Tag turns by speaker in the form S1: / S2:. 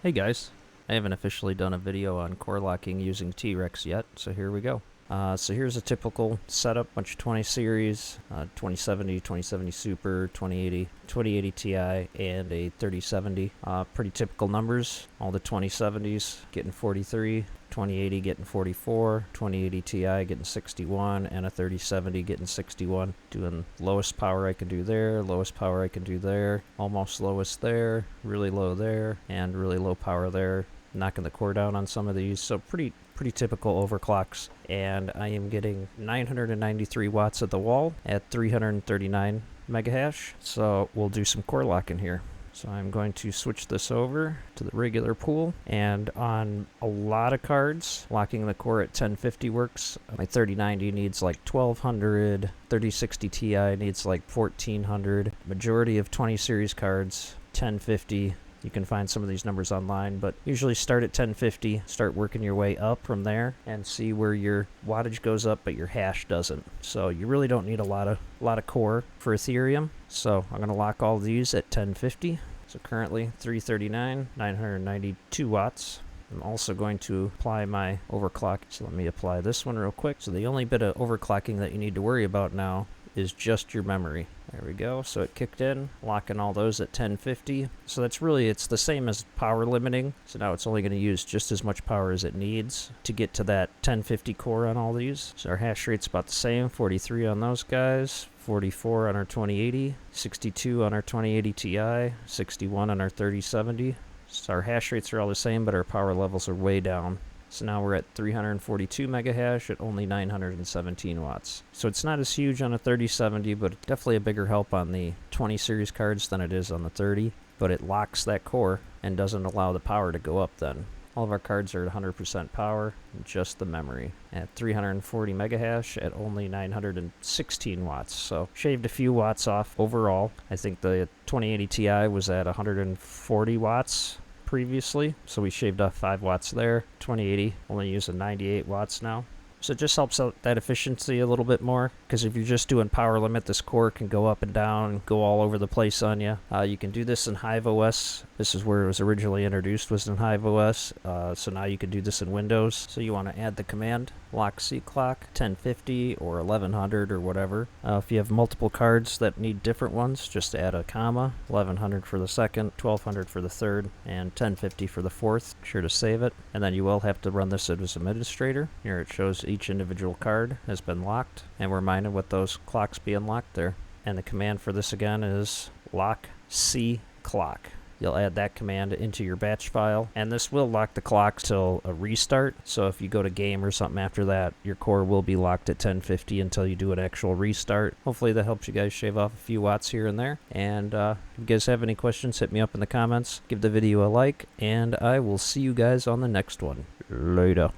S1: Hey guys, I haven't officially done a video on core locking using T-Rex yet, so here we go. So here's a typical setup, bunch of 20 series, 2070, 2070 Super, 2080, 2080 Ti, and a 3070. Pretty typical numbers. All the 2070s getting 43, 2080 getting 44, 2080 Ti getting 61, and a 3070 getting 61. Doing lowest power I can do there, lowest power I can do there, almost lowest there, really low there, and really low power there. Knocking the core down on some of these, so pretty typical overclocks. And I am getting 993 watts at the wall at 339 megahash. So we'll do some core locking here. So I'm going to switch this over to the regular pool, and on a lot of cards, locking the core at 1050 works. My 3090 needs like 1200, 3060 Ti needs like 1400. Majority of 20 series cards, 1050. You can find some of these numbers online, but usually start at 1050, start working your way up from there, and see where your wattage goes up, but your hash doesn't. So you really don't need a lot of core for Ethereum. So I'm going to lock all these at 1050. So currently 339, 992 watts. I'm also going to apply my overclock. So let me apply this one real quick. So the only bit of overclocking that you need to worry about now is just your memory. There we go. So it kicked in, locking all those at 1050. So that's really, it's the same as power limiting. So now it's only going to use just as much power as it needs to get to that 1050 core on all these. So our hash rate's about the same, 43 on those guys, 44 on our 2080, 62 on our 2080 Ti, 61 on our 3070. So our hash rates are all the same, but our power levels are way down. So now we're at 342 megahash at only 917 watts. So it's not as huge on a 3070, but definitely a bigger help on the 20 series cards than it is on the 30. But it locks that core and doesn't allow the power to go up then. All of our cards are at 100% power, just the memory. At 340 megahash at only 916 watts. So shaved a few watts off overall. I think the 2080 Ti was at 140 watts previously, so we shaved off 5 watts there. 2080 only using 98 watts now. So it just helps out that efficiency a little bit more, because if you're just doing power limit, this core can go up and down and go all over the place on you. You can do this in Hive OS. This is where it was originally introduced, was in Hive OS. So now you can do this in Windows. So you want to add the command lock C clock 1050 or 1100 or whatever. If you have multiple cards that need different ones, just add a comma, 1100 for the second, 1200 for the third, and 1050 for the fourth. Be sure to save it. And then you will have to run this as administrator. Here it shows each individual card has been locked, and we're reminded what those clocks being locked there. And the command for this again is lock C clock. You'll add that command into your batch file, and this will lock the clock till a restart. So if you go to game or something after that, your core will be locked at 1050 until you do an actual restart. Hopefully that helps you guys shave off a few watts here and there. And if you guys have any questions, hit me up in the comments. Give the video a like, and I will see you guys on the next one. Later.